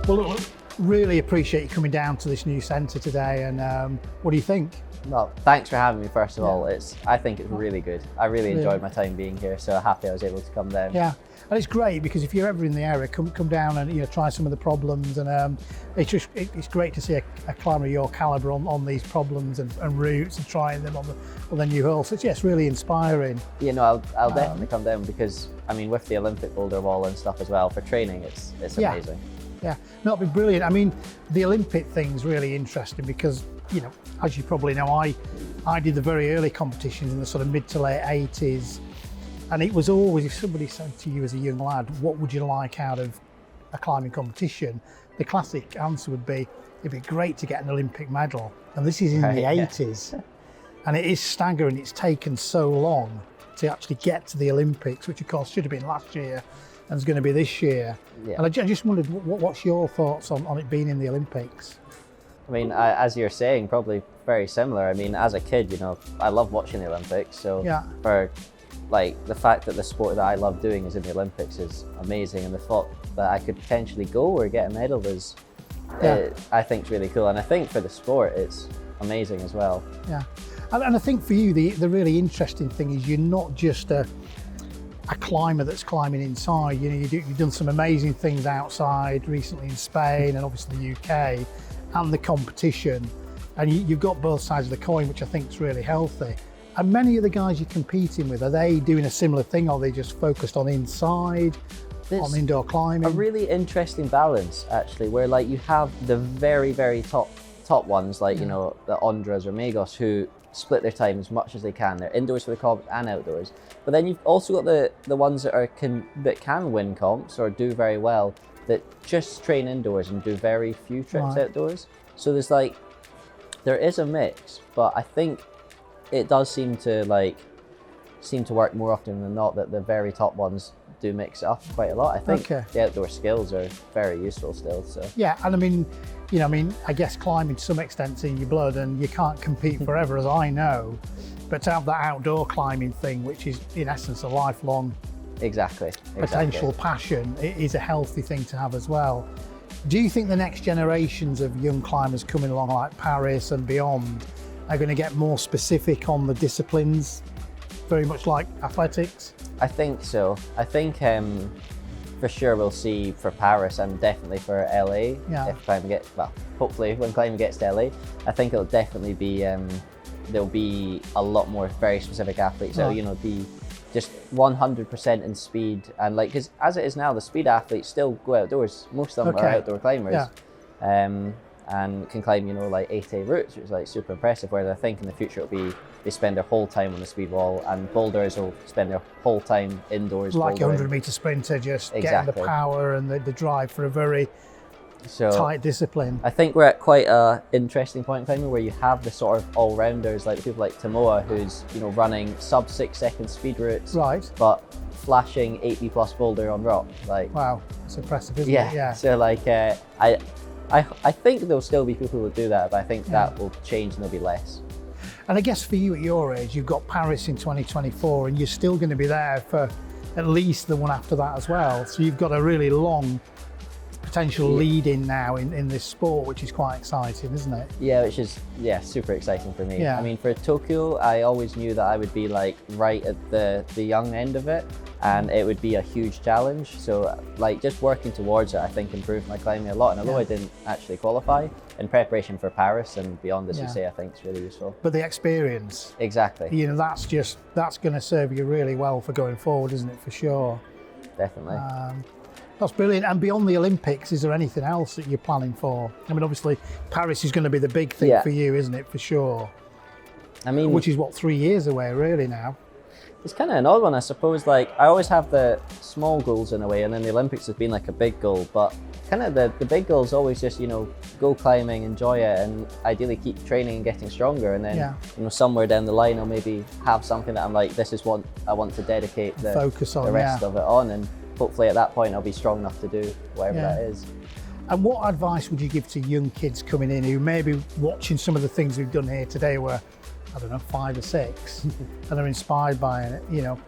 Well, look, really appreciate you coming down to this new centre today, and what do you think? Well, thanks for having me first of all. I think it's really good. I really enjoyed my time being here, so happy I was able to come down. Yeah, and it's great because if you're ever in the area, come down and try some of the problems, and it's great to see a climber of your calibre on these problems and routes and trying them on the new hole. So it's really inspiring. I'll definitely come down because I mean with the Olympic boulder wall and stuff as well for training, it's amazing. Yeah, no, it'd be brilliant. I mean, the Olympic thing's really interesting because, as you probably know, I did the very early competitions in the sort of mid to late 80s. And it was always, if somebody said to you as a young lad, what would you like out of a climbing competition? The classic answer would be, it'd be great to get an Olympic medal. And this is in the 80s. And it is staggering. It's taken so long to actually get to the Olympics, which of course should have been last year and is going to be this year. Yeah. And I just wondered, what's your thoughts on it being in the Olympics? I mean, as you're saying, probably very similar. I mean, as a kid, I love watching the Olympics. So for the fact that the sport that I love doing is in the Olympics is amazing. And the thought that I could potentially go or get a medal is, I think, is really cool. And I think for the sport, it's amazing as well. Yeah. And I think for you, the really interesting thing is you're not just a climber that's climbing inside. You've done some amazing things outside recently in Spain and obviously the UK and the competition. And you've got both sides of the coin, which I think is really healthy. And many of the guys you're competing with, are they doing a similar thing? Or are they just focused on inside, on indoor climbing? A really interesting balance, actually, where you have the very, very top ones, the Andras or Magos, who split their time as much as they can. They're indoors for the comps and outdoors. But then you've also got the ones that can win comps or do very well, that just train indoors and do very few trips outdoors. So there's there is a mix, but I think it does seem to work more often than not that the very top ones do mix it up quite a lot. I think the outdoor skills are very useful still. So yeah, and I mean, I guess climbing to some extent in your blood, and you can't compete forever, as I know. But to have that outdoor climbing thing, which is in essence a lifelong potential passion, it is a healthy thing to have as well. Do you think the next generations of young climbers coming along, like Paris and beyond, are going to get more specific on the disciplines, very much like athletics? I think so. I think for sure we'll see for Paris and definitely for LA, if climbing gets, hopefully when climbing gets to LA, I think it'll definitely be, there'll be a lot more very specific athletes. So, be just 100% in speed, and because as it is now, the speed athletes still go outdoors. Most of them are outdoor climbers. And can climb, 8A routes, which is super impressive. Whereas I think in the future it'll be they spend their whole time on the speed wall, and boulders will spend their whole time indoors. Like a 100-metre sprinter, just getting the power and the drive for a very tight discipline. I think we're at quite an interesting point in climbing where you have the sort of all-rounders, like people like Tamoa, who's running sub 6 second speed routes, but flashing 80 plus boulder on rock. Wow, that's impressive, isn't it? Yeah. So I think there'll still be people who do that, but I think that will change and there'll be less. And I guess for you at your age, you've got Paris in 2024, and you're still going to be there for at least the one after that as well. So you've got a really long potential lead in now in this sport, which is quite exciting, isn't it? Yeah, which is super exciting for me. I mean, for Tokyo, I always knew that I would be right at the young end of it, and it would be a huge challenge. So just working towards it, I think improved my climbing a lot. And although I didn't actually qualify, in preparation for Paris and beyond, as you say, I think it's really useful. But the experience, exactly. That's going to serve you really well for going forward, isn't it? For sure. Definitely. That's brilliant. And beyond the Olympics, is there anything else that you're planning for? I mean, obviously, Paris is going to be the big thing for you, isn't it? For sure. I mean, which is 3 years away, really now. It's kind of an odd one, I suppose. I always have the small goals in a way, and then the Olympics has been a big goal. But kind of the big goal is always just go climbing, enjoy it, and ideally keep training and getting stronger. And then somewhere down the line, I'll maybe have something that I'm this is what I want to dedicate the rest of it on, and hopefully at that point I'll be strong enough to do whatever that is. And what advice would you give to young kids coming in who may be watching some of the things we've done here today, where I don't know, 5 or 6, and are inspired by it?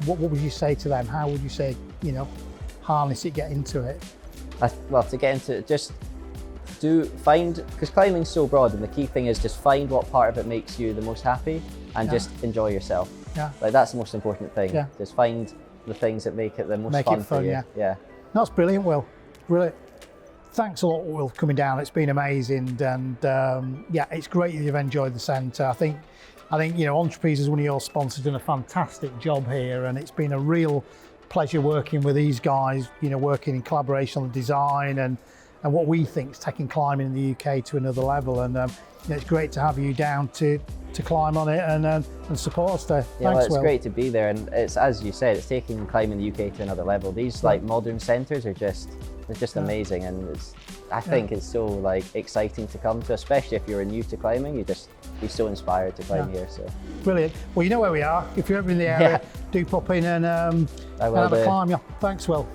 What would you say to them? How would you say, harness it, get into it? Well, to get into it, just because climbing's so broad, and the key thing is just find what part of it makes you the most happy, and just enjoy yourself. Yeah. Like that's the most important thing. Yeah. Just find the things that make it the most Make fun it fun, for you. yeah. Yeah. That's brilliant, Will. Brilliant. Thanks a lot, Will, for coming down. It's been amazing, and yeah, it's great that you've enjoyed the centre. I think you know, Entre-Prises, one of your sponsors, done a fantastic job here, and it's been a real pleasure working with these guys. You know, working in collaboration on the design and what we think is taking climbing in the UK to another level. And you know, it's great to have you down to climb on it and support us there. Yeah, Thanks, well, it's Will. great to be there, and it's, as you said, it's taking climbing in the UK to another level. These like modern centres are just amazing, and I think it's so like exciting to come to, especially if you're new to climbing. You just be so inspired to climb here. So brilliant. Well, you know where we are. If you're ever in the area, do pop in and have a climb. Yeah. Thanks, Will.